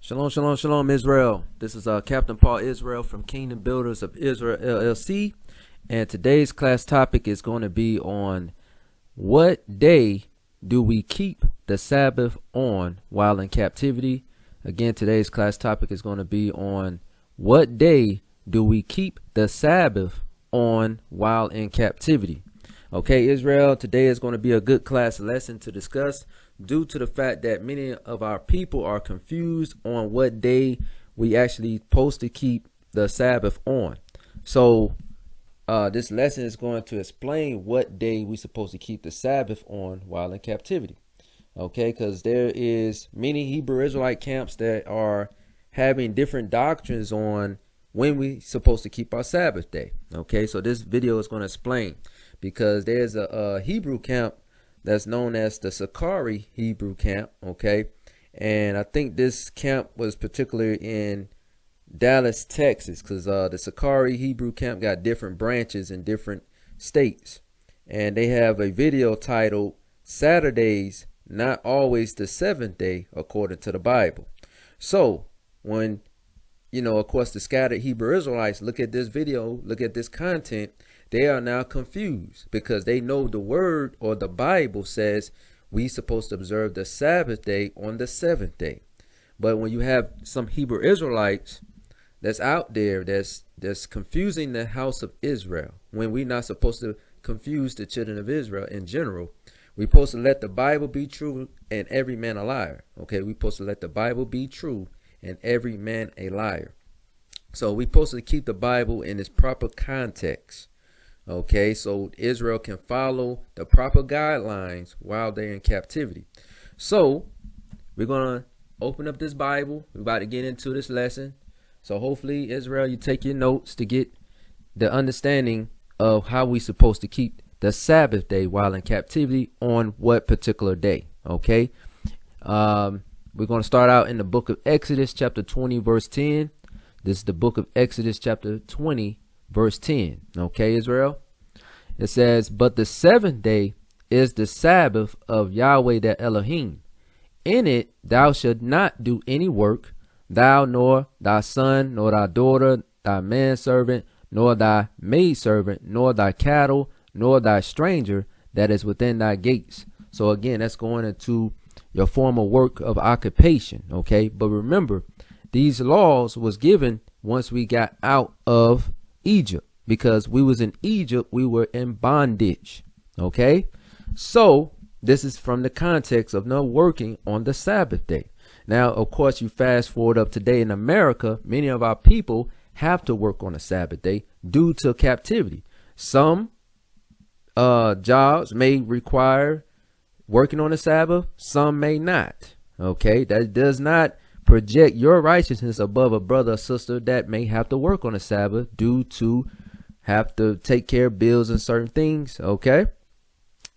Shalom, shalom, shalom, Israel. This is Captain Paul Israel from Kingdom Builders of Israel, LLC. And today's class topic is going to be on what day do we keep the Sabbath on while in captivity. Again, today's class topic is going to be on what day do we keep the Sabbath on while in captivity. Okay, Israel, today is going to be a good class lesson to discuss due to the fact that many of our people are confused on what day we actually supposed to keep the Sabbath on. So this lesson is going to explain what day we supposed to keep the Sabbath on while in captivity. Okay, because there is many Hebrew Israelite camps that are having different doctrines on when we supposed to keep our Sabbath day. Okay, so this video is going to explain, because there's a Hebrew camp that's known as the Sakari Hebrew camp. Okay, and I think this camp was particularly in Dallas, Texas, because the Sakari Hebrew camp got different branches in different states, and they have a video titled "Saturdays Not Always the Seventh Day According to the Bible." So when, of course, the scattered Hebrew Israelites look at this video, look at this content, they are now confused because they know the word or the Bible says we supposed to observe the Sabbath day on the seventh day. But when you have some Hebrew Israelites that's out there that's confusing the house of Israel, when we're not supposed to confuse the children of Israel in general, we're supposed to let the Bible be true and every man a liar. Okay, we're supposed to let the Bible be true and every man a liar. So we're supposed to keep the Bible in its proper context. Okay, so Israel can follow the proper guidelines while they're in captivity. So we're going to open up this Bible. We're about to get into this lesson. So hopefully, Israel, you take your notes to get the understanding of how we're supposed to keep the Sabbath day while in captivity on what particular day. Okay, we're going to start out in the book of Exodus chapter 20 verse 10. This is the book of Exodus chapter 20 verse 10. Okay, Israel, it says, "But the seventh day is the Sabbath of Yahweh the Elohim. In it thou shalt not do any work, thou nor thy son, nor thy daughter, thy manservant, nor thy maidservant, nor thy cattle, nor thy stranger that is within thy gates." So again, that's going into your former work of occupation. Okay, but remember, these laws was given once we got out of Egypt, because we was in Egypt, we were in bondage. Okay, so this is from the context of no working on the Sabbath day. Now, of course, you fast forward up today in America, many of our people have to work on the Sabbath day due to captivity. Some jobs may require working on the Sabbath, some may not. Okay, that does not project your righteousness above a brother or sister that may have to work on the Sabbath due to have to take care of bills and certain things. Okay,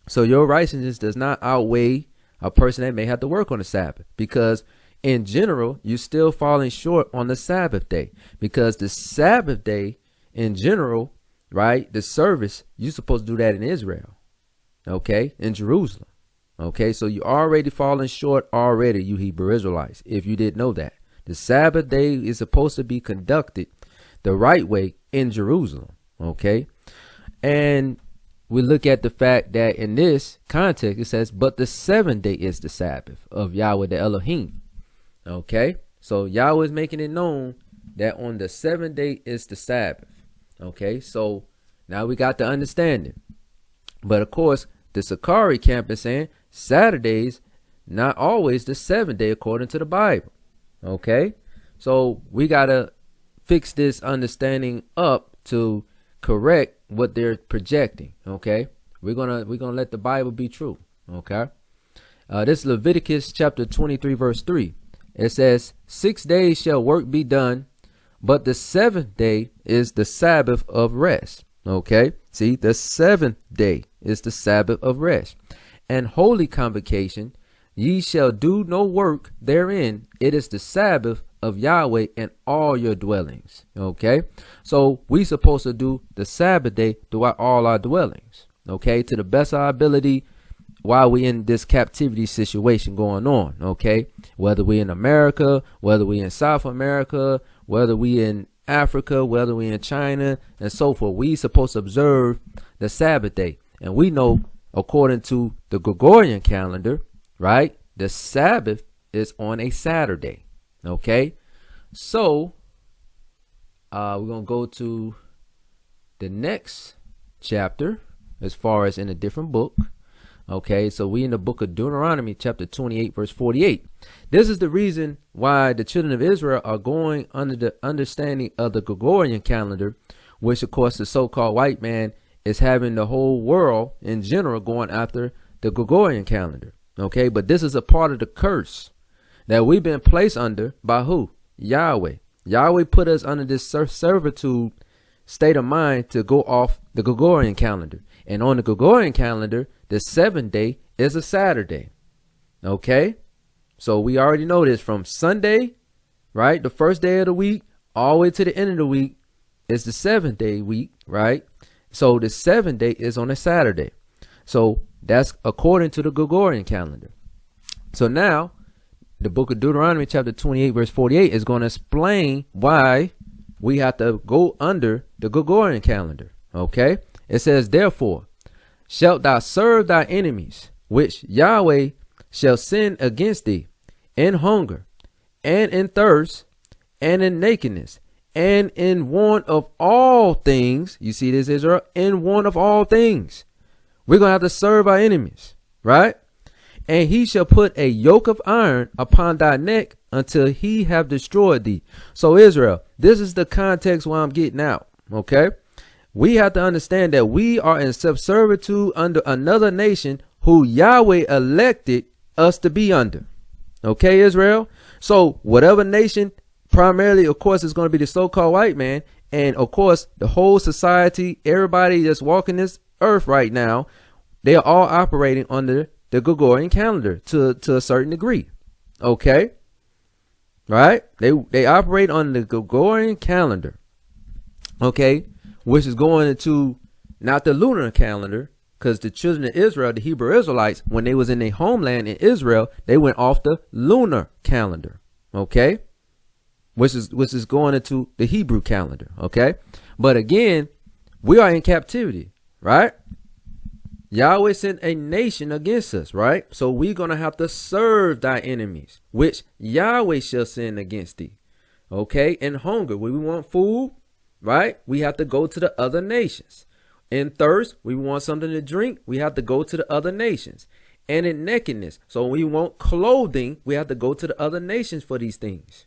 so your righteousness does not outweigh a person that may have to work on the Sabbath, because in general you're still falling short on the Sabbath day, because the Sabbath day in general, right, the service, you're supposed to do that in Israel, okay, in Jerusalem. Okay, so you already falling short already, you Hebrew Israelites, if you didn't know that. The Sabbath day is supposed to be conducted the right way in Jerusalem. Okay, and we look at the fact that in this context, it says, "But the seventh day is the Sabbath of Yahweh the Elohim." Okay, so Yahweh is making it known that on the seventh day is the Sabbath. Okay, so now we got the understanding. But of course, the Sakari camp is saying Saturdays not always the seventh day according to the Bible. Okay, so we got to fix this understanding up to correct what they're projecting. Okay, we're gonna let the Bible be true. Okay, this is Leviticus chapter 23 verse 3. It says, 6 days shall work be done, but the seventh day is the Sabbath of rest. Okay, see, the seventh day is the Sabbath of rest and holy convocation. Ye shall do no work therein. It is the Sabbath of Yahweh in all your dwellings. Okay, so we supposed to do the Sabbath day throughout all our dwellings. Okay, to the best of our ability, while we in this captivity situation going on, okay? Whether we in America, whether we in South America, whether we in Africa, whether we in China, and so forth, we supposed to observe the Sabbath day. And we know, according to the Gregorian calendar, right, the Sabbath is on a Saturday, okay? So we're going to go to the next chapter as far as in a different book. Okay, so we in the book of Deuteronomy, chapter 28, verse 48. This is the reason why the children of Israel are going under the understanding of the Gregorian calendar, which, of course, the so-called white man is having the whole world in general going after the Gregorian calendar. Okay, but this is a part of the curse that we've been placed under by who? Yahweh. Yahweh put us under this servitude state of mind to go off the Gregorian calendar. And on the Gregorian calendar, the 7th day is a Saturday. Okay? So we already know this from Sunday, right? The first day of the week, all the way to the end of the week is the 7th day week, right? So the 7th day is on a Saturday. So that's according to the Gregorian calendar. So now, the book of Deuteronomy, chapter 28, verse 48 is going to explain why we have to go under the Gregorian calendar. Okay? It says, therefore, shalt thou serve thy enemies, which Yahweh shall send against thee, in hunger, and in thirst, and in nakedness, and in want of all things. You see this, Israel? In want of all things. We're going to have to serve our enemies, right? And he shall put a yoke of iron upon thy neck until he have destroyed thee. So Israel, this is the context where I'm getting out, okay? We have to understand that we are in subservitude under another nation who Yahweh elected us to be under. Okay, Israel? So whatever nation, primarily, of course, is going to be the so-called white man. And, of course, the whole society, everybody that's walking this earth right now, they are all operating under the Gregorian calendar to a certain degree. Okay? Right? They operate on the Gregorian calendar. Okay? Which is going into not the lunar calendar, because the children of Israel, the Hebrew Israelites, when they was in their homeland in Israel, they went off the lunar calendar, okay, which is going into the Hebrew calendar, okay. But again, we are in captivity, right? Yahweh sent a nation against us, right? So we're gonna have to serve thy enemies, which Yahweh shall send against thee, okay. In hunger, when we want food, right, we have to go to the other nations. In thirst, we want something to drink, we have to go to the other nations. And in nakedness, so when we want clothing, we have to go to the other nations for these things.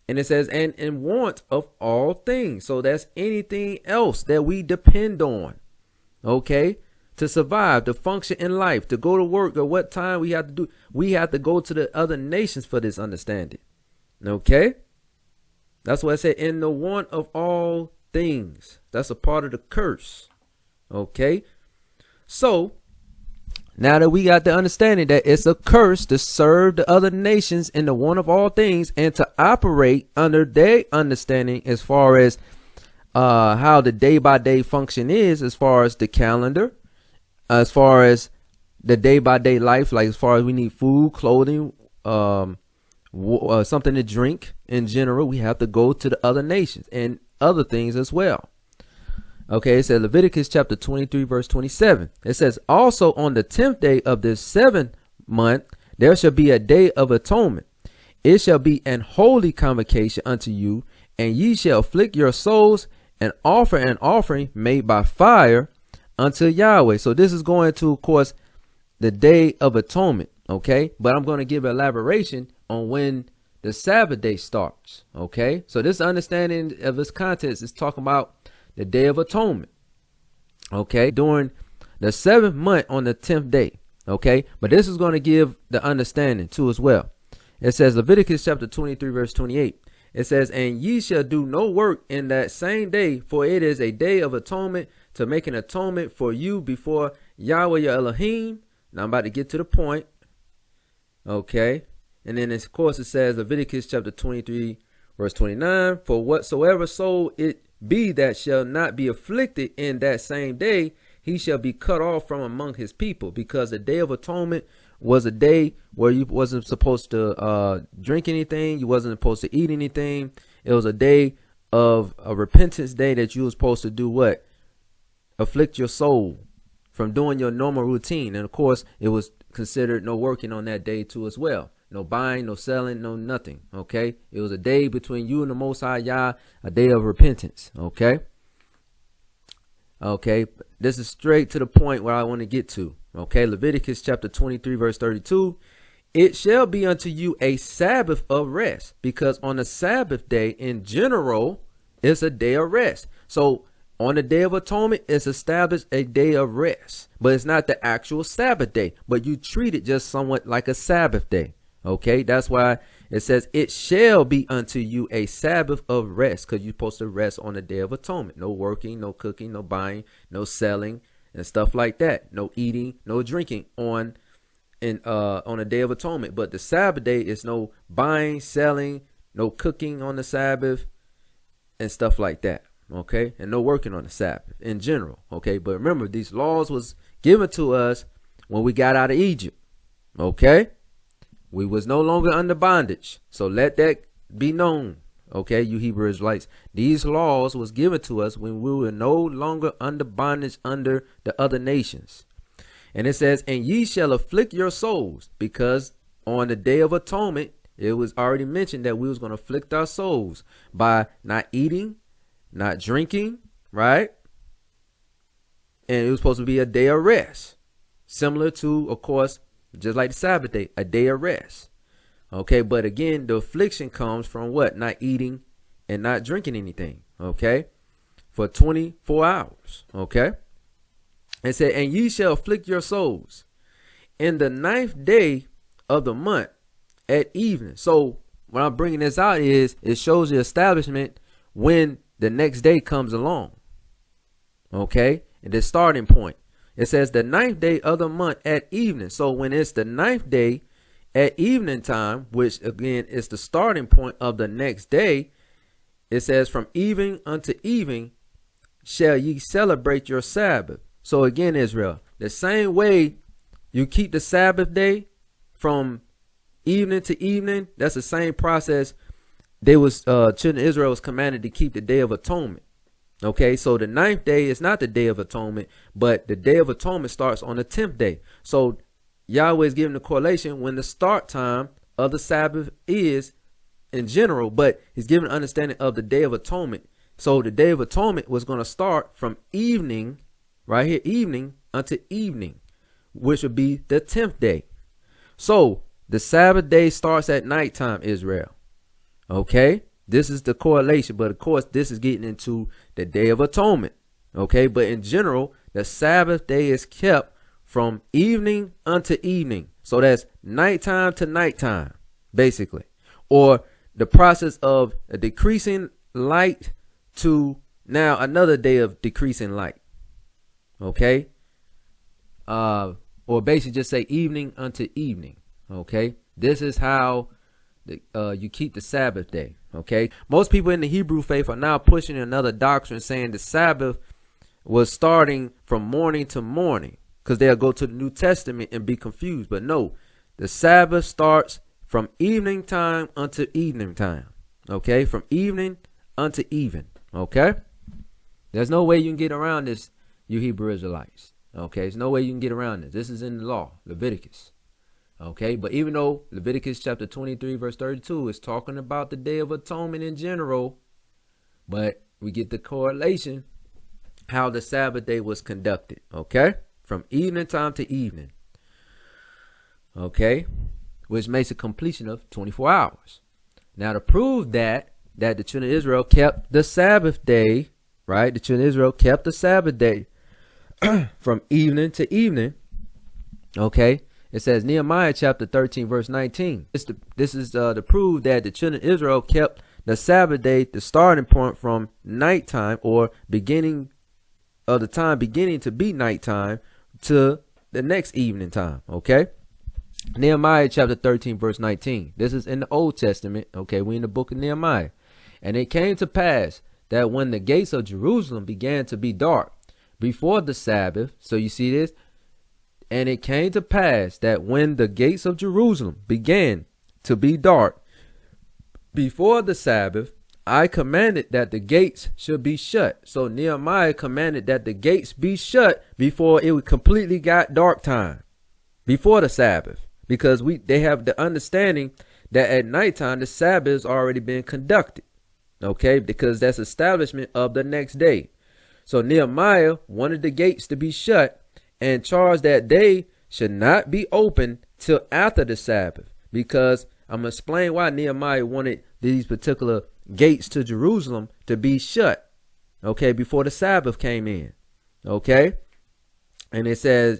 And it says, and in want of all things. So that's anything else that we depend on, okay, to survive, to function in life, to go to work, or what time we have to do. We have to go to the other nations for this understanding, okay. That's why I said in the want of all things. That's a part of the curse. Okay. So now that we got the understanding that it's a curse to serve the other nations in the want of all things and to operate under their understanding as far as how the day by day function is, as far as the calendar, as far as the day by day life, like as far as we need food, clothing, something to drink in general, we have to go to the other nations and other things as well. Okay, it says Leviticus chapter 23 verse 27. It says, also on the 10th day of this 7th month there shall be a day of atonement. It shall be an holy convocation unto you, and ye shall afflict your souls and offer an offering made by fire unto Yahweh. So this is going to, of course, the day of atonement. Okay, but I'm going to give elaboration on when the Sabbath day starts. Okay, so this understanding of this context is talking about the day of atonement. Okay, during the 7th month on the 10th day. Okay, but this is going to give the understanding too as well. It says Leviticus chapter 23 verse 28. It says, and ye shall do no work in that same day, for it is a day of atonement, to make an atonement for you before Yahweh your Elohim. Now I'm about to get to the point. Okay, and then of course it says Leviticus chapter 23 verse 29, for whatsoever soul it be that shall not be afflicted in that same day, he shall be cut off from among his people, because the Day of Atonement was a day where you wasn't supposed to drink anything, you wasn't supposed to eat anything. It was a day of a repentance day that you were supposed to do what? Afflict your soul from doing your normal routine. And of course, it was considered no working on that day too as well. No buying, no selling, no nothing. Okay. It was a day between you and the Most High Yah, a day of repentance. Okay. Okay. This is straight to the point where I want to get to. Okay. Leviticus chapter 23, verse 32. It shall be unto you a Sabbath of rest, because on the Sabbath day in general, it's a day of rest. So on the Day of Atonement, it's established a day of rest, but it's not the actual Sabbath day, but you treat it just somewhat like a Sabbath day. Okay, that's why it says it shall be unto you a Sabbath of rest, because you're supposed to rest on the Day of Atonement. No working, no cooking, no buying, no selling and stuff like that. No eating, no drinking on a Day of Atonement. But the Sabbath day is no buying, selling, no cooking on the Sabbath and stuff like that. Okay, and no working on the Sabbath in general. Okay, but remember, these laws was given to us when we got out of Egypt. Okay, we was no longer under bondage, so let that be known. Okay, you Hebrew Israelites, these laws was given to us when we were no longer under bondage under the other nations. And it says, and ye shall afflict your souls, because on the Day of Atonement, it was already mentioned that we was going to afflict our souls by not eating, not drinking, right? And it was supposed to be a day of rest, similar to, of course, just like the Sabbath day, a day of rest. Okay, but again, the affliction comes from what? Not eating and not drinking anything. Okay, for 24 hours. Okay, it said, and ye shall afflict your souls in the 9th day of the month at evening. So what I'm bringing this out is it shows the establishment when the next day comes along. Okay, and the starting point. It says the 9th day of the month at evening. So when it's the 9th day at evening time, which again is the starting point of the next day, it says from evening unto evening shall ye celebrate your Sabbath. So again, Israel, the same way you keep the Sabbath day from evening to evening, that's the same process children of Israel was commanded to keep the Day of Atonement. Okay, so the 9th day is not the Day of Atonement, but the Day of Atonement starts on the 10th day. So Yahweh is giving the correlation when the start time of the Sabbath is in general, but he's giving an understanding of the Day of Atonement. So the Day of Atonement was going to start from evening, right here, evening unto evening, which would be the 10th day. So the Sabbath day starts at nighttime, Israel. Okay, this is the correlation, but of course this is getting into the Day of Atonement. Okay, but in general, the Sabbath day is kept from evening unto evening. So that's nighttime to nighttime, basically, or the process of a decreasing light to now another day of decreasing light. Okay, or basically just say evening unto evening. Okay, this is how you keep the Sabbath day. Okay, most people in the Hebrew faith are now pushing another doctrine saying the Sabbath was starting from morning to morning, because they'll go to the New Testament and be confused. But no, the Sabbath starts from evening time unto evening time. Okay, from evening unto even. Okay, there's no way you can get around this, you Hebrew Israelites. Okay, there's no way you can get around this. This is in the law, Leviticus. Okay, but even though Leviticus chapter 23 verse 32 is talking about the Day of Atonement in general, but we get the correlation how the Sabbath day was conducted. Okay, from evening time to evening. Okay, which makes a completion of 24 hours. Now to prove that the children of Israel kept the Sabbath day, right? The children of Israel kept the Sabbath day from evening to evening. Okay. It says Nehemiah chapter 13 verse 19. This is to prove that the children of Israel kept the Sabbath day, the starting point from nighttime, or beginning of the time beginning to be nighttime, to the next evening time. Okay, Nehemiah chapter 13 verse 19. This is in the Old Testament. Okay, we in the book of Nehemiah. And it came to pass that when the gates of Jerusalem began to be dark, before the Sabbath. So you see this? And it came to pass that when the gates of Jerusalem began to be dark before the Sabbath, I commanded that the gates should be shut. So Nehemiah commanded that the gates be shut before it completely got dark time, before the Sabbath, because they have the understanding that at nighttime the Sabbath has already been conducted. Okay, because that's establishment of the next day. So Nehemiah wanted the gates to be shut and charged that they should not be open till after the Sabbath, because I'm going to explain why Nehemiah wanted these particular gates to Jerusalem to be shut, okay, before the Sabbath came in. Okay, and he says,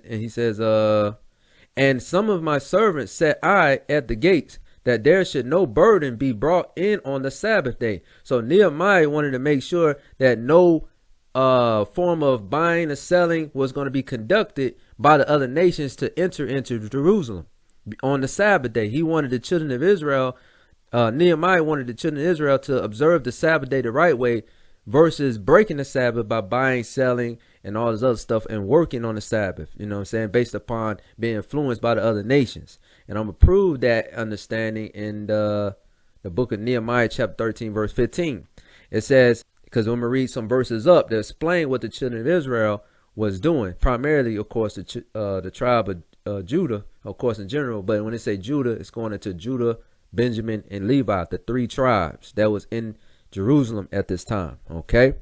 and some of my servants set I at the gates, that there should no burden be brought in on the Sabbath day. So Nehemiah wanted to make sure that no form of buying or selling was going to be conducted by the other nations to enter into Jerusalem on the Sabbath day. He wanted the children of Israel, Nehemiah wanted the children of Israel to observe the Sabbath day the right way, versus breaking the Sabbath by buying, selling, and all this other stuff, and working on the Sabbath, you know what I'm saying, based upon being influenced by the other nations. And I'm going to prove that understanding in the book of Nehemiah, chapter 13, verse 15. It says, because I'm going to read some verses up that explain what the children of Israel was doing, primarily, of course, the tribe of Judah, of course, in general. But when they say Judah, it's going into Judah, Benjamin, and Levi, the three tribes that was in Jerusalem at this time. Okay.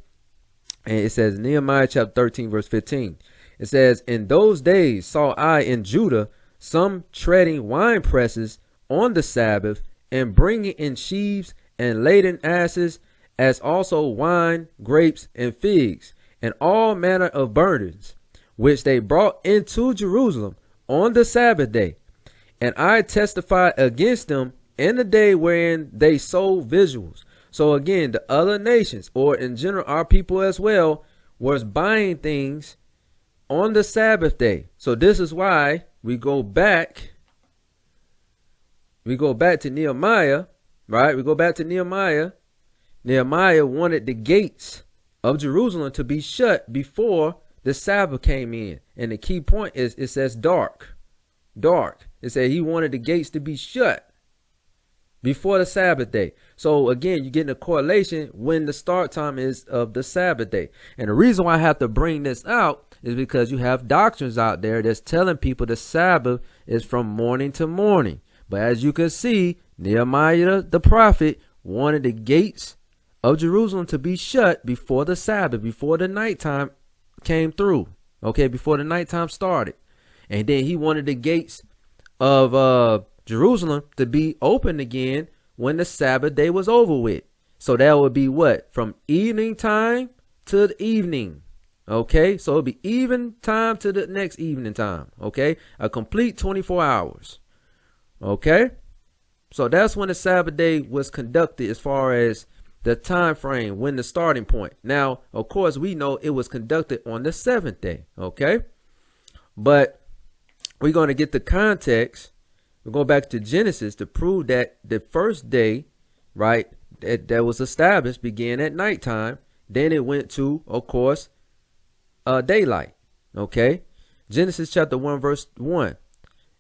And it says Nehemiah chapter 13 verse 15. It says, in those days saw I in Judah some treading wine presses on the Sabbath, and bringing in sheaves and laden asses, as also wine, grapes, and figs, and all manner of burdens, which they brought into Jerusalem on the Sabbath day. And I testified against them in the day wherein they sold visuals. So again, the other nations, or in general our people as well, was buying things on the Sabbath day. So this is why we go back to Nehemiah, right? We go back to Nehemiah. Nehemiah wanted the gates of Jerusalem to be shut before the Sabbath came in. And the key point is it says dark. It said he wanted the gates to be shut before the Sabbath day. So again, you're getting a correlation when the start time is of the Sabbath day. And the reason why I have to bring this out is because you have doctrines out there that's telling people the Sabbath is from morning to morning. But as you can see, Nehemiah the prophet wanted the gates of Jerusalem to be shut before the Sabbath, before the nighttime came through. Okay, before the nighttime started. And then he wanted the gates of Jerusalem to be open again when the Sabbath day was over with. So that would be what? From evening time to the evening. Okay, so it'll be even time to the next evening time. Okay, a complete 24 hours. Okay, so that's when the Sabbath day was conducted, as far as the time frame, when the starting point. Now, of course, we know it was conducted on the seventh day. Okay, but we're going to get the context. We're going back to Genesis to prove that the first day, right, that was established began at nighttime. Then it went to, of course, daylight. Okay. Genesis chapter 1 verse 1.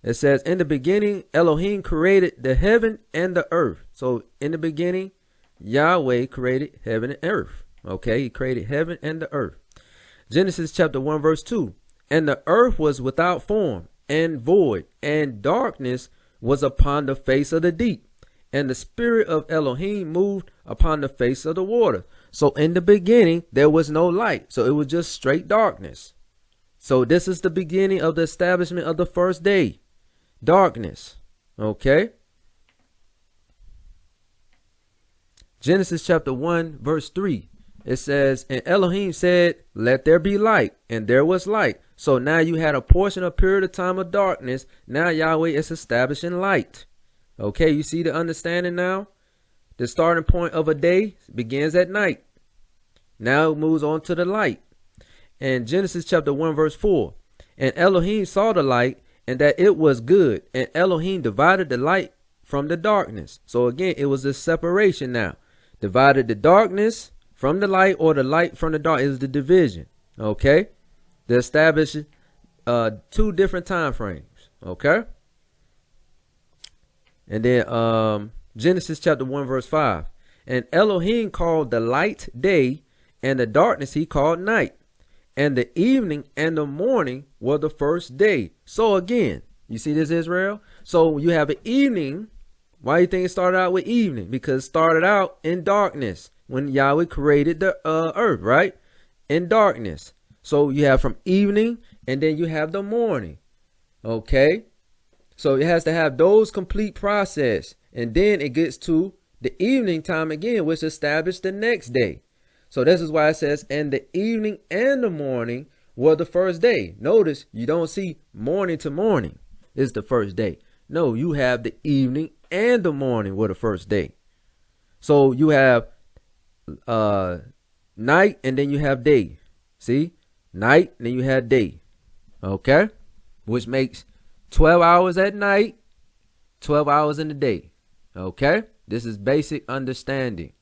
It says, in the beginning, Elohim created the heaven and the earth. So in the beginning, Yahweh created heaven and earth. Okay. He created heaven and the earth. Genesis chapter 1 verse 2. And the earth was without form and void, and darkness was upon the face of the deep, and the spirit of Elohim moved upon the face of the water. So in the beginning there was no light, so it was just straight darkness. So this is the beginning of the establishment of the first day, darkness. Okay, Genesis chapter 1 verse 3. It says, and Elohim said, let there be light, and there was light. So now you had a portion of period of time of darkness. Now Yahweh is establishing light. Okay, you see the understanding now? The starting point of a day begins at night. Now it moves on to the light. And Genesis chapter 1 verse 4. And Elohim saw the light, and that it was good. And Elohim divided the light from the darkness. So again, it was a separation now. Divided the darkness from the light, or the light from the dark, is the division. Okay. They establish two different time frames. Okay. And then Genesis chapter 1 verse 5. And Elohim called the light day, and the darkness he called night. And the evening and the morning were the first day. So again, you see this, Israel? So you have an evening. Why do you think it started out with evening? Because it started out in darkness when Yahweh created the earth, right? In darkness. So you have from evening, and then you have the morning. Okay? So it has to have those complete process. And then it gets to the evening time again, which established the next day. So this is why it says, and the evening and the morning were the first day. Notice you don't see morning to morning is the first day. No, you have the evening and the morning were the first day. So you have night, and then you have day. See? Night, and then you have day. Okay? Which makes 12 hours at night, 12 hours in the day. Okay? This is basic understanding.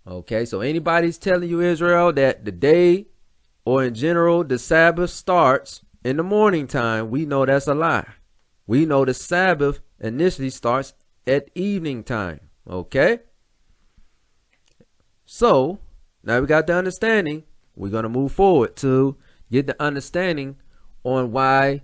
Okay, so anybody's telling you, Israel, that the day or in general the Sabbath starts in the morning time, we know that's a lie. We know the Sabbath initially starts at evening time. Okay? So, now we got the understanding. We're going to move forward to get the understanding on why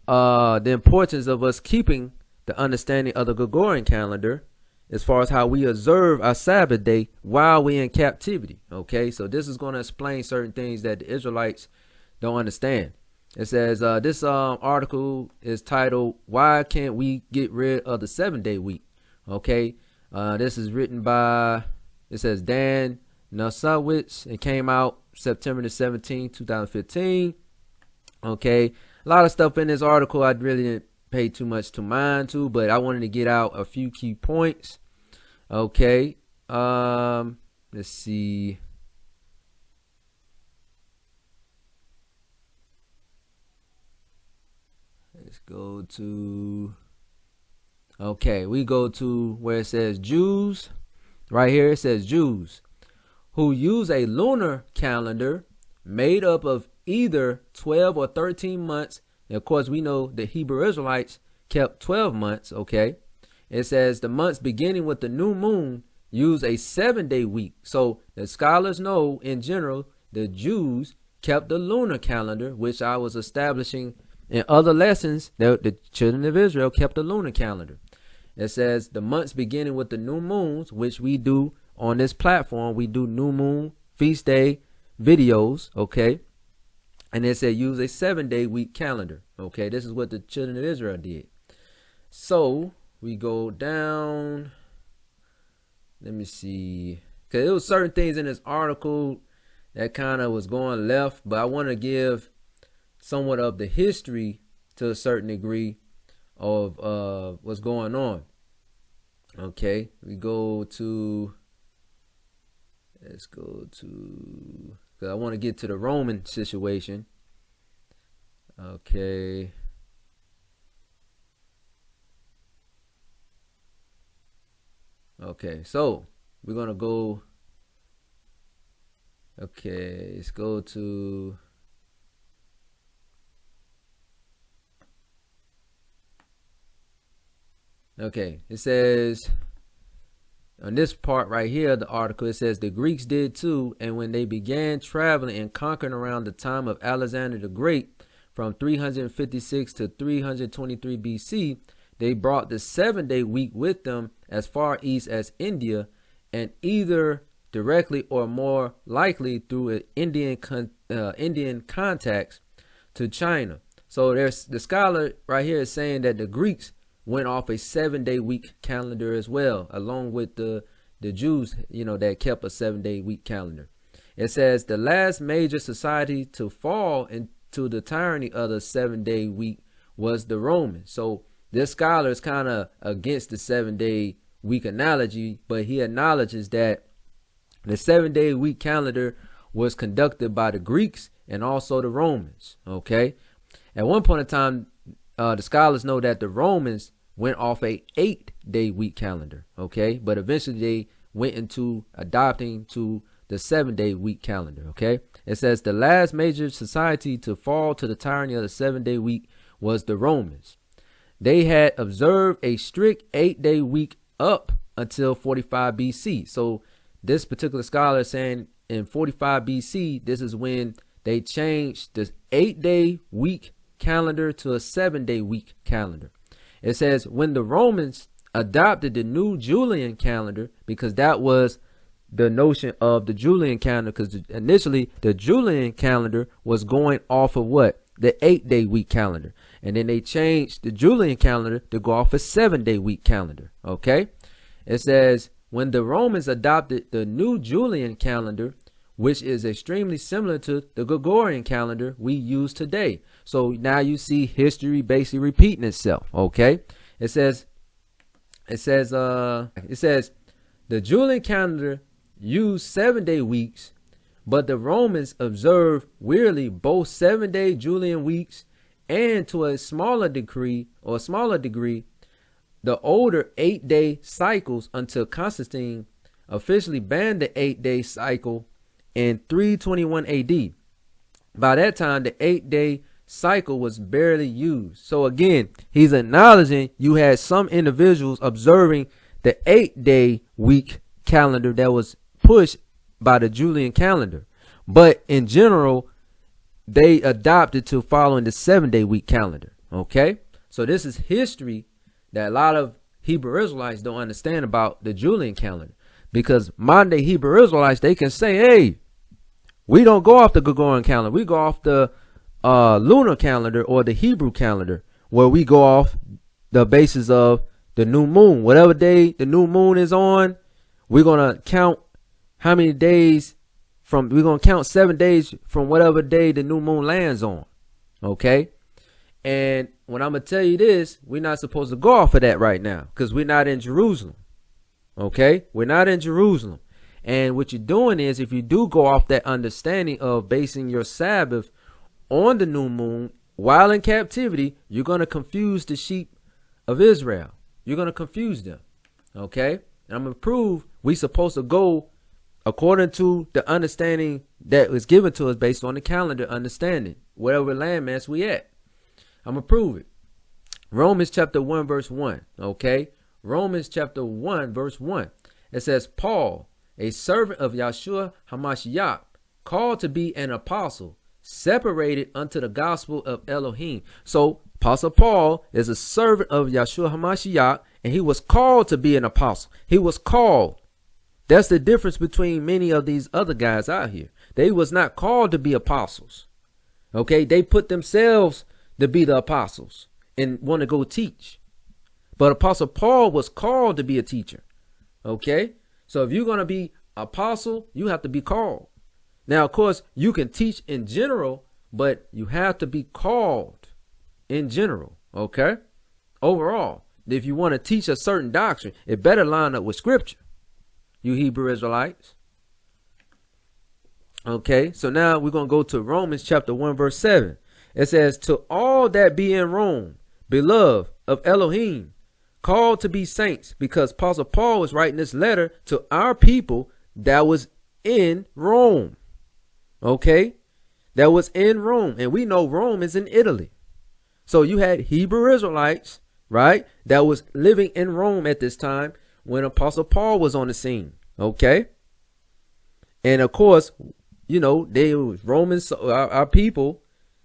the importance of us keeping the understanding of the Gregorian calendar as far as how we observe our Sabbath day while we're in captivity. Okay, so this is going to explain certain things that the Israelites don't understand. It says this article is titled, Why Can't We Get Rid of the 7-Day Week? Okay, this is written by, it says Dan Nosowitz. It came out September the 17th, 2015. Okay, a lot of stuff in this article I really didn't pay too much to mind to, but I wanted to get out a few key points. Okay, let's see. Let's go to, okay, we go to where it says Jews. Right here it says Jews who use a lunar calendar made up of either 12 or 13 months. And of course, we know the Hebrew Israelites kept 12 months. Okay. It says the months beginning with the new moon use a 7-day week. So the scholars know in general, the Jews kept the lunar calendar, which I was establishing in other lessons, that the children of Israel kept the lunar calendar. It says the months beginning with the new moons, which we do on this platform. We do new moon, feast day videos. Okay. And it said use a 7-day week calendar. Okay. This is what the children of Israel did. So we go down. Let me see. Because there was certain things in this article that kind of was going left. But I want to give somewhat of the history to a certain degree of what's going on. Okay. We go to. Let's go to. Because I want to get to the Roman situation. Okay. Okay, so we're going to go. Okay, let's go to. Okay, it says on this part right here, the article, it says the Greeks did too, and when they began traveling and conquering around the time of Alexander the Great, from 356 to 323 BC, they brought the 7-day week with them as far east as India, and either directly or more likely through Indian contacts to China. So there's the scholar right here is saying that the Greeks went off a 7-day week calendar as well, along with the Jews, that kept a 7-day week calendar. It says the last major society to fall into the tyranny of the 7-day week was the Romans. So this scholar is kind of against the 7-day week analogy, but he acknowledges that the 7-day week calendar was conducted by the Greeks and also the Romans. Okay. At one point in time, the scholars know that the Romans went off a 8-day week calendar. Okay. But eventually they went into adopting to the 7-day week calendar. Okay. It says the last major society to fall to the tyranny of the 7-day week was the Romans. They had observed a strict 8-day week up until 45 BC. So this particular scholar is saying in 45 BC, this is when they changed the 8-day week calendar to a 7-day week calendar. It says when the Romans adopted the new Julian calendar, because that was the notion of the Julian calendar, because initially the Julian calendar was going off of what? The 8-day week calendar. And then they changed the Julian calendar to go off a 7-day week calendar. Okay. It says when the Romans adopted the new Julian calendar, which is extremely similar to the Gregorian calendar we use today. So now you see history basically repeating itself. Okay. It says the Julian calendar used 7-day weeks, but the Romans observed wearily both 7-day Julian weeks and to a smaller degree, the older 8-day cycles until Constantine officially banned the 8-day cycle in 321 AD. By that time, the 8-day cycle was barely used. So again, he's acknowledging you had some individuals observing the 8-day week calendar that was pushed by the Julian calendar, but in general they adopted to following the 7-day week calendar. Okay, so this is history that a lot of Hebrew Israelites don't understand about the Julian calendar, because modern day Hebrew Israelites, they can say, hey, we don't go off the Gregorian calendar, we go off the lunar calendar or the Hebrew calendar, where we go off the basis of the new moon. Whatever day the new moon is on, we're going to count how many days from, we're going to count 7 days from whatever day the new moon lands on. Okay. And when I'm going to tell you this, we're not supposed to go off of that right now, because we're not in Jerusalem. Okay. We're not in Jerusalem. And what you're doing is, if you do go off that understanding of basing your Sabbath on the new moon while in captivity, you're going to confuse the sheep of Israel. You're going to confuse them. Okay. And I'm going to prove we're supposed to go according to the understanding that was given to us based on the calendar understanding, whatever landmass we at. I'm going to prove it. Romans chapter 1 verse 1. Okay. Romans chapter 1 verse 1. It says, Paul, a servant of Yahshua HaMashiach, called to be an apostle, separated unto the gospel of Elohim. So Apostle Paul is a servant of Yahshua HaMashiach, and he was called to be an apostle. He was called. That's the difference between many of these other guys out here. They was not called to be apostles. Okay, they put themselves to be the apostles and want to go teach. But Apostle Paul was called to be a teacher. Okay, so if you're going to be apostle, you have to be called. Now, of course, you can teach in general, but you have to be called in general. Okay, overall, if you want to teach a certain doctrine, it better line up with scripture, you Hebrew Israelites. Okay, so now we're going to go to Romans chapter 1 verse 7. It says, to all that be in Rome, beloved of Elohim, called to be saints, because Apostle Paul was writing this letter to our people that was in Rome. Okay, that was in Rome, and we know Rome is in Italy. So you had Hebrew Israelites, right, that was living in Rome at this time when Apostle Paul was on the scene. Okay, and of course, you know, they was Romans, our people,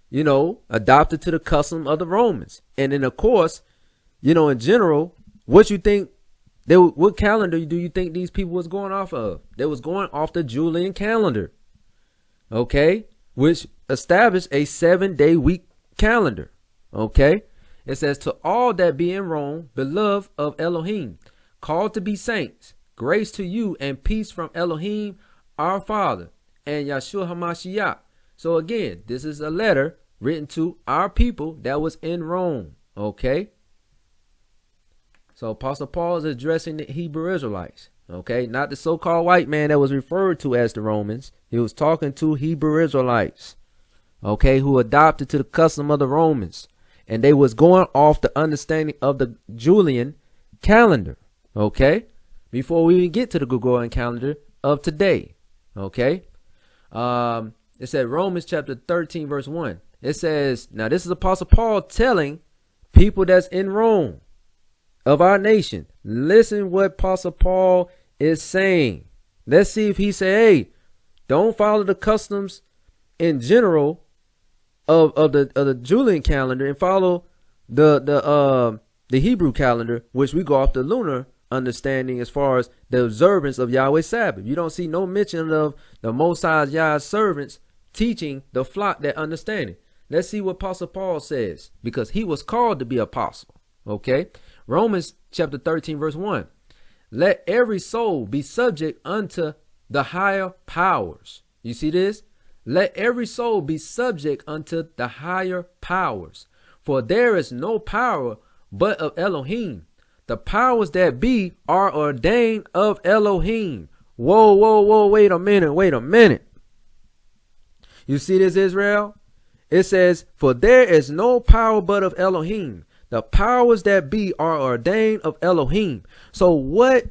you know, adopted to the custom of the Romans. And then of course, you know, in general, what you think what calendar do you think these people was going off of? They was going off the Julian calendar. Okay, which established a 7-day week calendar. Okay, it says, to all that be in Rome, beloved of Elohim, called to be saints, grace to you and peace from Elohim our Father and Yahshua HaMashiach. So again, this is a letter written to our people that was in Rome. Okay, so Apostle Paul is addressing the Hebrew Israelites. Okay, not the so-called white man that was referred to as the Romans. He was talking to Hebrew Israelites, okay, who adopted to the custom of the Romans, and they was going off the understanding of the Julian calendar. Okay, before we even get to the Gregorian calendar of today. Okay, It said Romans chapter 13, verse 1. It says, now this is Apostle Paul telling people that's in Rome of our nation. Listen what Apostle Paul is saying. Let's see if he say, hey, don't follow the customs in general of the Julian calendar and follow the Hebrew calendar, which we go off the lunar understanding as far as the observance of Yahweh's Sabbath. You don't see no mention of the Most High Yah's servants teaching the flock that understanding. Let's see what Apostle Paul says, because he was called to be apostle. Okay, Romans chapter 13, verse 1. Let every soul be subject unto the higher powers. You see this? Let every soul be subject unto the higher powers. For there is no power but of Elohim. The powers that be are ordained of Elohim. Whoa, whoa, whoa, wait a minute. You see this, Israel? It says, for there is no power but of Elohim. The powers that be are ordained of Elohim. So what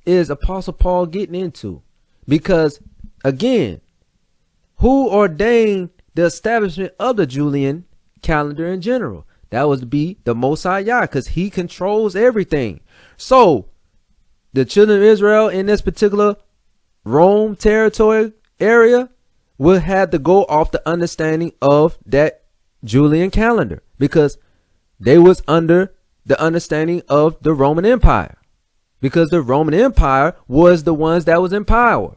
is Apostle Paul getting into? Because again, who ordained the establishment of the Julian calendar in general? That was to be the Most High Yah, because he controls everything. So the children of Israel in this particular Rome territory area will have to go off the understanding of that Julian calendar, because they was under the understanding of the Roman Empire, because the Roman Empire was the ones that was in power.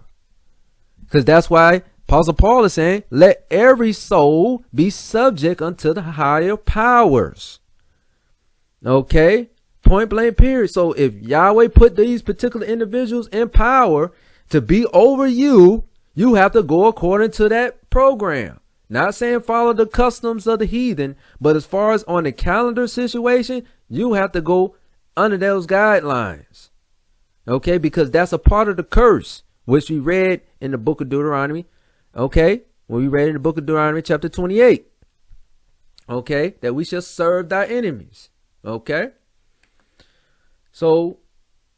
Because that's why Apostle Paul is saying, let every soul be subject unto the higher powers. Okay, point blank period. So if Yahweh put these particular individuals in power to be over you, you have to go according to that program. Not saying follow the customs of the heathen, but as far as on the calendar situation, you have to go under those guidelines. Okay, because that's a part of the curse, which we read in the book of Deuteronomy. Okay, when we read in the book of Deuteronomy chapter 28. Okay, that we shall serve thy enemies. Okay, so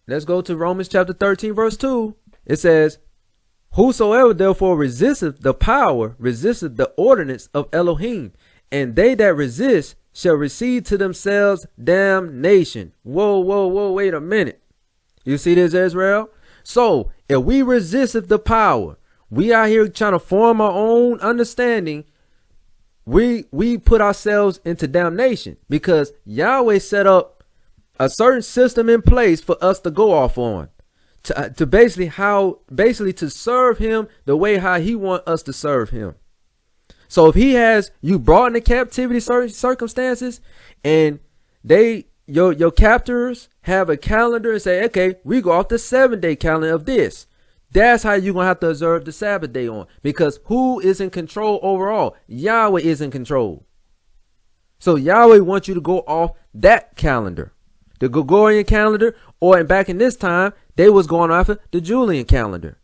let's go to Romans chapter 13, verse 2. It says, whosoever therefore resisteth the power, resisteth the ordinance of Elohim, and they that resist shall receive to themselves damnation. Whoa, whoa, whoa, wait a minute. You see this, Israel? So if we resisteth the power, we out here trying to form our own understanding, we put ourselves into damnation, because Yahweh set up a certain system in place for us to go off on. To basically to serve him the way how he want us to serve him. So if he has you brought into captivity circumstances, and your captors have a calendar and say, okay, we go off the 7-day calendar of this. That's how you're going to have to observe the Sabbath day on, because who is in control overall? Yahweh is in control. So Yahweh wants you to go off that calendar, the Gregorian calendar, or back in this time, they was going off the Julian calendar.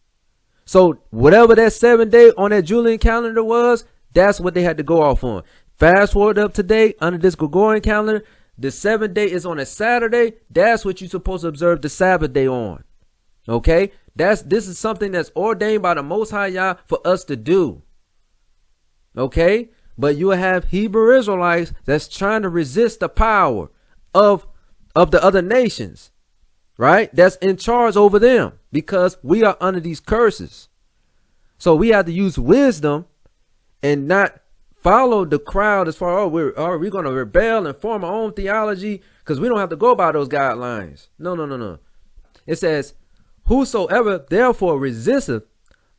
So whatever that 7-day on that Julian calendar was, that's what they had to go off on. Fast forward up today under this Gregorian calendar, the 7th day is on a Saturday. That's what you're supposed to observe the Sabbath day on. Okay, this is something that's ordained by the Most High Yah for us to do. Okay, but you have Hebrew Israelites that's trying to resist the power of the other nations, right? That's in charge over them, because we are under these curses. So we have to use wisdom and not follow the crowd as far as we're going to rebel and form our own theology, because we don't have to go by those guidelines. No. It says, whosoever therefore resisteth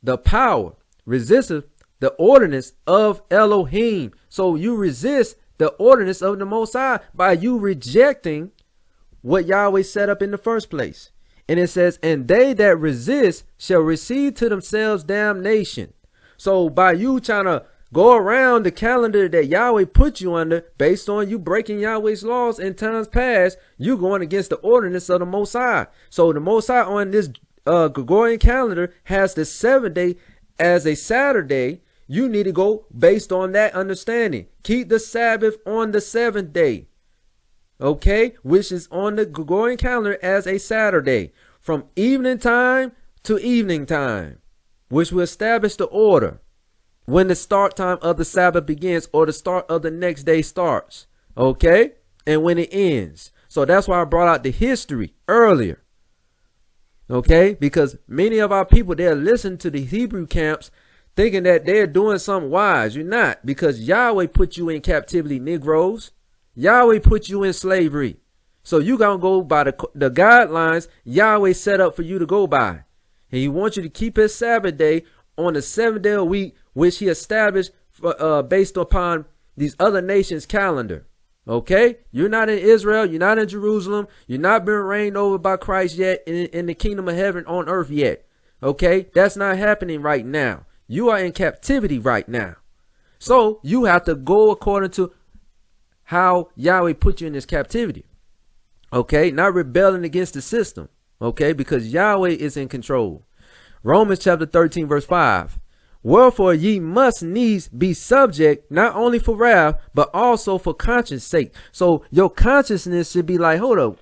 the power, resisteth the ordinance of Elohim. So you resist the ordinance of the Most High by you rejecting what Yahweh set up in the first place. And it says, and they that resist shall receive to themselves damnation. So by you trying to go around the calendar that Yahweh put you under, based on you breaking Yahweh's laws in times past, you going against the ordinance of the Most High. So the Most High on this Gregorian calendar has the 7th day as a Saturday. You need to go based on that understanding. Keep the Sabbath on the 7th day. Okay, which is on the Gregorian calendar as a Saturday, from evening time to evening time, which will establish the order. when the start time of the Sabbath begins or the start of the next day starts. Okay? And when it ends. So that's why I brought out the history earlier. Okay? Because many of our people, they're listening to the Hebrew camps thinking that they're doing something wise. You're not. Because Yahweh put you in captivity, Negroes. Yahweh put you in slavery. So you going to go by the guidelines Yahweh set up for you to go by. And he wants you to keep his Sabbath day on the 7th day of the week, which he established based upon these other nations' calendar. Okay? You're not in Israel. You're not in Jerusalem. You're not being reigned over by Christ yet in the kingdom of heaven on earth yet. Okay? That's not happening right now. You are in captivity right now. So you have to go according to how Yahweh put you in this captivity. Okay? Not rebelling against the system. Okay? Because Yahweh is in control. Romans chapter 13 verse 5. Wherefore ye must needs be subject, not only for wrath, but also for conscience sake. So your consciousness should be like, hold up,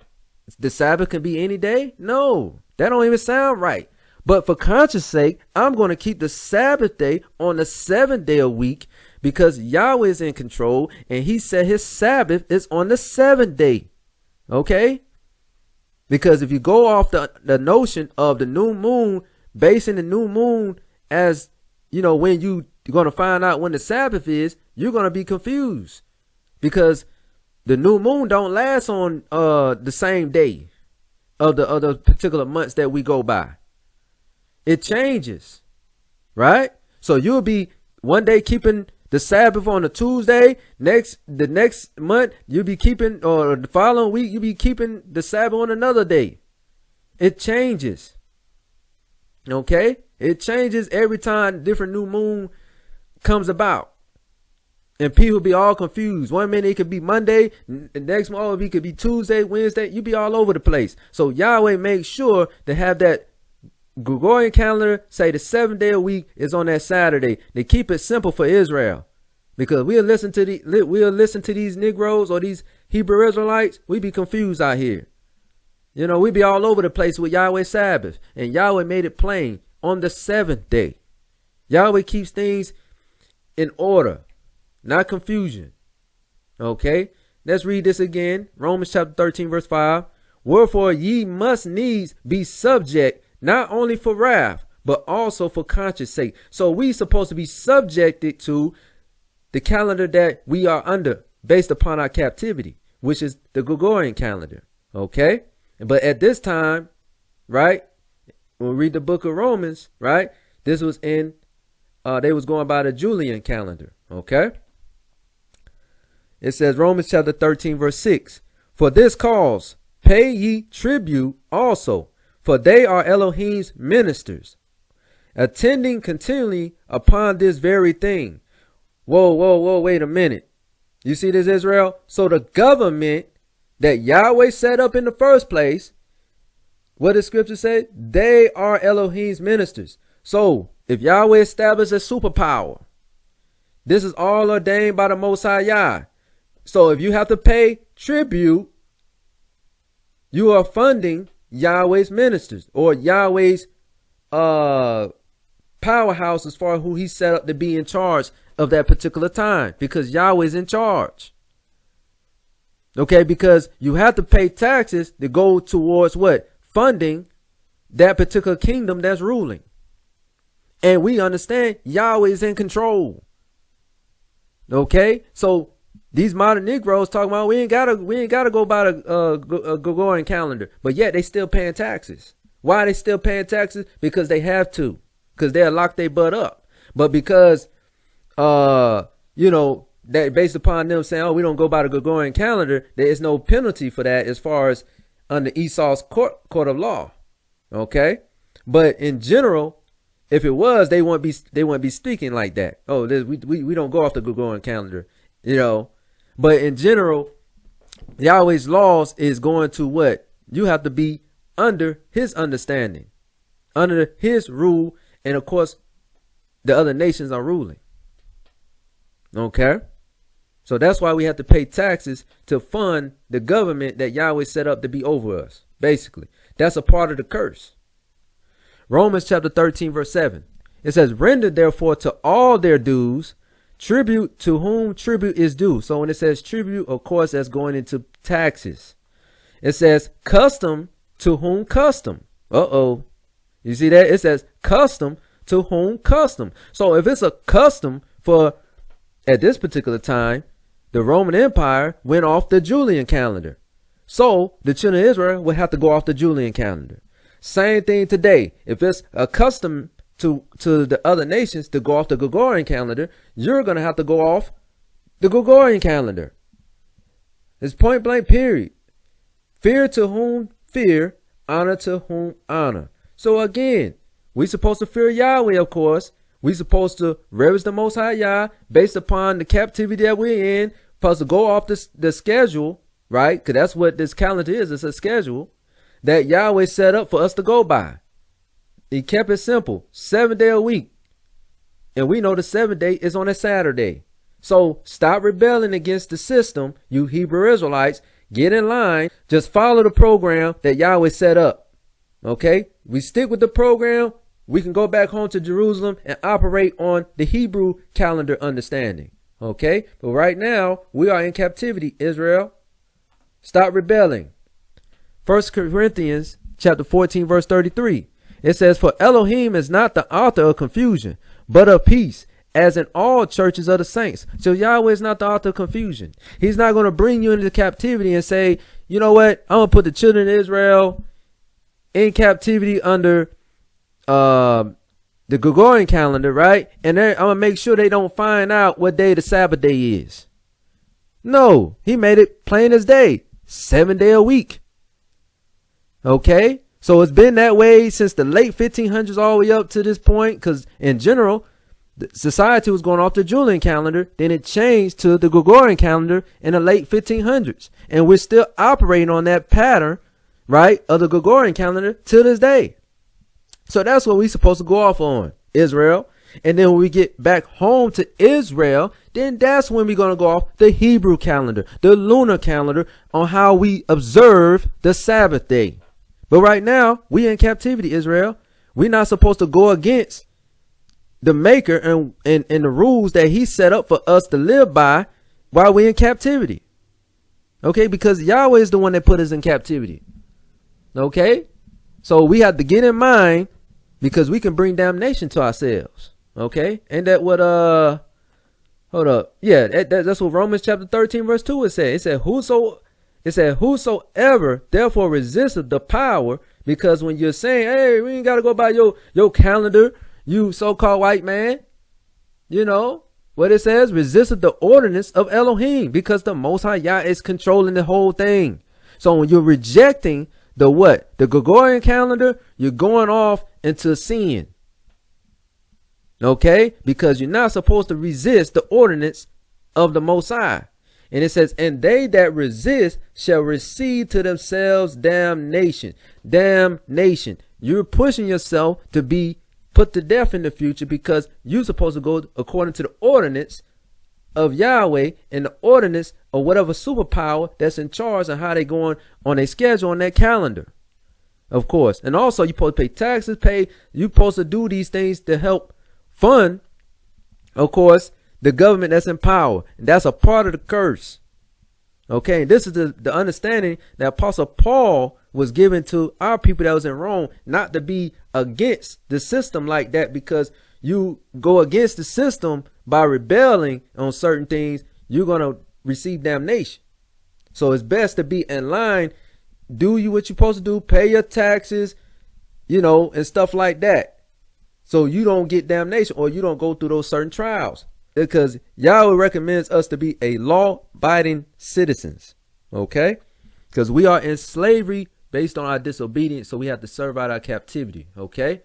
the Sabbath can be any day? No, that don't even sound right. But for conscience sake, I'm going to keep the Sabbath day on the 7th day a week because Yahweh is in control and he said his Sabbath is on the 7th day. Okay? Because if you go off the notion of the new moon, basing the new moon as, you know, when you're going to find out when the Sabbath is, you're going to be confused because the new moon don't last on the same day of the other particular months that we go by. It changes, right? So you'll be one day keeping the Sabbath on a Tuesday. The next month you'll be keeping, or the following week you'll be keeping the Sabbath on another day. It changes. Okay? It changes every time different new moon comes about. And people be all confused. One minute it could be Monday, the next month it could be Tuesday, Wednesday. You be all over the place. So Yahweh makes sure to have that Gregorian calendar say the 7th day a week is on that Saturday. They keep it simple for Israel. Because we'll listen to these Negroes or these Hebrew Israelites. We be confused out here. You know, we be all over the place with Yahweh's Sabbath. And Yahweh made it plain on the 7th day. Yahweh keeps things in order, not confusion. Okay, let's read this again. Romans chapter 13 verse 5. Wherefore ye must needs be subject, not only for wrath, but also for conscience sake. So we supposed to be subjected to the calendar that we are under based upon our captivity, which is the Gregorian calendar. Okay. But at this time, right, when we read the book of Romans, right, this was in, they was going by the Julian calendar. Okay. It says Romans chapter 13 verse 6. For this cause pay ye tribute also, for they are Elohim's ministers, attending continually upon this very thing. Whoa, wait a minute. You see this, Israel? So the government that Yahweh set up in the first place, what does scripture say? They are Elohim's ministers. So if Yahweh established a superpower, this is all ordained by the Most High Yah. So if you have to pay tribute, you are funding Yahweh's ministers or Yahweh's powerhouse as far as who he set up to be in charge of that particular time, because Yahweh's in charge. Okay, because you have to pay taxes to go towards what? Funding that particular kingdom that's ruling. And we understand Yahweh is in control. Okay, so these modern Negroes talking about we ain't gotta go by the Gregorian calendar, but yet they still paying taxes. Why are they still paying taxes? Because they have to, because they'll lock their butt up. But because you know, that based upon them saying, oh, we don't go by the Gregorian calendar, there is no penalty for that as far as under Esau's court of law. Okay, but in general, if it was, they wouldn't be speaking like that. Oh, we don't go off the Gregorian calendar, you know. But in general, Yahweh's laws is going to what? You have to be under his understanding, under his rule, and of course, the other nations are ruling. Okay, so that's why we have to pay taxes to fund the government that Yahweh set up to be over us. Basically, that's a part of the curse. Romans chapter 13 verse 7. It says, render therefore to all their dues, tribute to whom tribute is due. So when it says tribute, of course, that's going into taxes. It says custom to whom custom. You see that? It says custom to whom custom. So if it's a custom for, at this particular time, the Roman Empire went off the Julian calendar. So the children of Israel would have to go off the Julian calendar. Same thing today. If it's a custom to the other nations to go off the Gregorian calendar, you're going to have to go off the Gregorian calendar. It's point blank, period. Fear to whom fear, honor to whom honor. So again, we supposed to fear Yahweh, of course. We supposed to reverence the Most High Yah based upon the captivity that we're in. Supposed to go off the schedule, right? Because that's what this calendar is. It's a schedule that Yahweh set up for us to go by. He kept it simple. 7 day a week. And we know the 7th day is on a Saturday. So stop rebelling against the system, you Hebrew Israelites. Get in line. Just follow the program that Yahweh set up. Okay? We stick with the program. We can go back home to Jerusalem and operate on the Hebrew calendar understanding. Okay? But right now, we are in captivity, Israel. Stop rebelling. 1 Corinthians chapter 14, verse 33. It says, for Elohim is not the author of confusion, but of peace, as in all churches of the saints. So Yahweh is not the author of confusion. He's not going to bring you into captivity and say, you know what? I'm going to put the children of Israel in captivity under the Gregorian calendar, right? And I'm going to make sure they don't find out what day the Sabbath day is. No, he made it plain as day. 7 day a week. Okay? So it's been that way since the late 1500s all the way up to this point, because in general, society was going off the Julian calendar. Then it changed to the Gregorian calendar in the late 1500s. And we're still operating on that pattern, right, of the Gregorian calendar to this day. So that's what we're supposed to go off on, Israel. And then when we get back home to Israel, then that's when we're going to go off the Hebrew calendar, the lunar calendar, on how we observe the Sabbath day. But right now, we in captivity, Israel. We're not supposed to go against the maker and the rules that he set up for us to live by while we're in captivity. Okay, because Yahweh is the one that put us in captivity. Okay, so we have to get in mind, because we can bring damnation to ourselves. Okay, ain't that what hold up, yeah, that's what Romans chapter 13 verse 2 it said. It said whosoever therefore resisteth the power. Because when you're saying, hey, we ain't got to go by your calendar, you so-called white man, you know what it says, resisteth the ordinance of Elohim, because the Most High Yah is controlling the whole thing. So when you're rejecting the Gregorian calendar, you're going off into sin. Okay? Because you're not supposed to resist the ordinance of the Most High. And it says, and they that resist shall receive to themselves damnation. Damnation. You're pushing yourself to be put to death in the future, because you're supposed to go according to the ordinance of Yahweh and the ordinance of whatever superpower that's in charge and how they going on a schedule on that calendar. Of course. And also you're supposed to pay taxes, you're supposed to do these things to help fund, of course, the government that's in power. And that's a part of the curse. Okay, and this is the understanding that Apostle Paul was given to our people that was in Rome, not to be against the system like that, because you go against the system by rebelling on certain things, you're going to receive damnation. So it's best to be in line, do you what you're supposed to do, pay your taxes, and stuff like that, so you don't get damnation or you don't go through those certain trials. Because Yahweh recommends us to be a law-abiding citizens, okay? Because we are in slavery based on our disobedience, so we have to serve out our captivity, okay?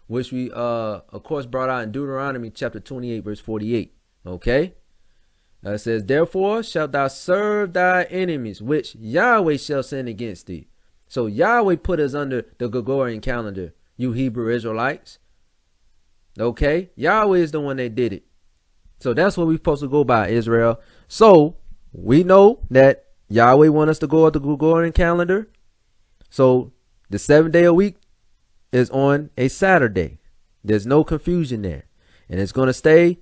Which we, of course, brought out in Deuteronomy chapter 28, verse 48, okay? It says, therefore shalt thou serve thy enemies, which Yahweh shall send against thee. So Yahweh put us under the Gregorian calendar, you Hebrew Israelites, okay? Yahweh is the one that did it. So that's what we're supposed to go by, Israel. So we know that Yahweh wants us to go at the Gregorian calendar. So the 7 day a week is on a Saturday. There's no confusion there. And it's going to stay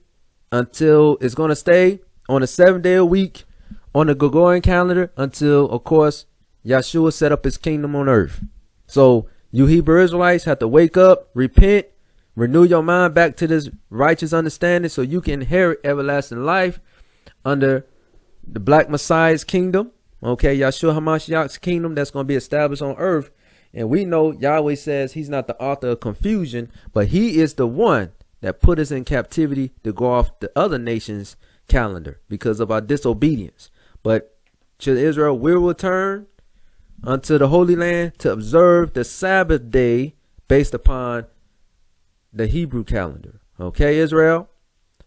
on a 7-day a week on the Gregorian calendar until, of course, Yahshua set up his kingdom on earth. So you Hebrew Israelites have to wake up, repent, renew your mind back to this righteous understanding so you can inherit everlasting life under the Black Messiah's kingdom. Okay, Yahshua HaMashiach's kingdom that's going to be established on earth. And we know Yahweh says he's not the author of confusion, but he is the one that put us in captivity to go off the other nations' calendar because of our disobedience. But to Israel will return unto the Holy Land to observe the Sabbath day based upon the Hebrew calendar. Okay, Israel?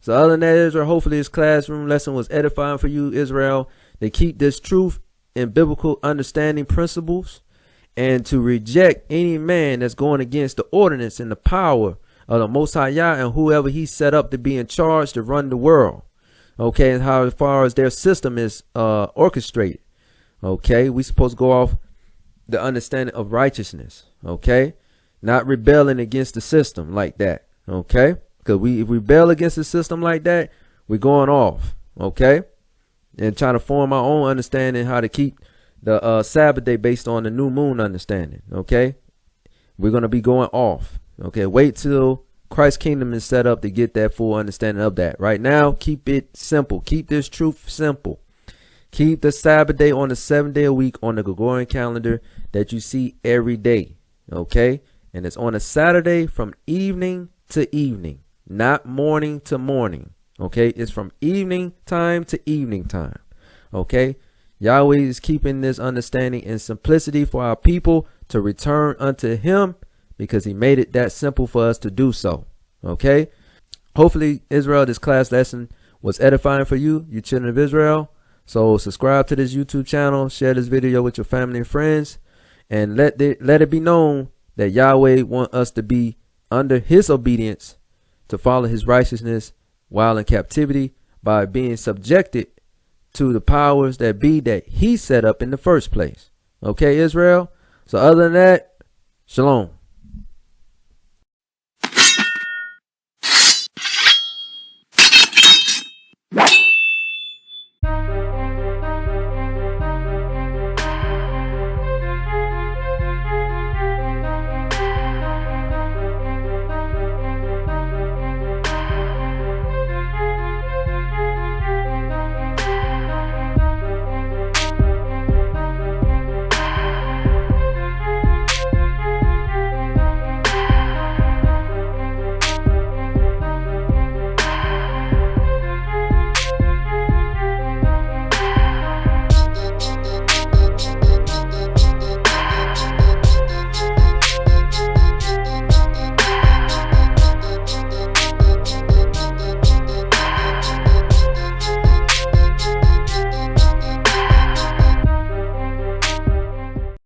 So other than that, Israel, hopefully this classroom lesson was edifying for you, Israel, to keep this truth and biblical understanding principles and to reject any man that's going against the ordinance and the power of the Most High Yah and whoever he set up to be in charge to run the world. Okay, and how as far as their system is orchestrated. Okay, we supposed to go off the understanding of righteousness. Okay, not rebelling against the system like that. Okay, because if we rebel against the system like that, we're going off. Okay, and trying to form our own understanding how to keep the Sabbath day based on the new moon understanding. Okay, we're going to be going off. Okay, wait till Christ's kingdom is set up to get that full understanding of that. Right now, keep it simple. Keep this truth simple. Keep the Sabbath day on the 7-day a week on the Gregorian calendar that you see every day. Okay, and it's on a Saturday from evening to evening, not morning to morning. Okay, it's from evening time to evening time. Okay, Yahweh is keeping this understanding and simplicity for our people to return unto him because he made it that simple for us to do so. Okay, hopefully, Israel, this class lesson was edifying for you, you children of Israel. So subscribe to this YouTube channel, share this video with your family and friends, and let it be known that Yahweh wants us to be under his obedience to follow his righteousness while in captivity by being subjected to the powers that be that he set up in the first place. Okay, Israel? So other than that, shalom.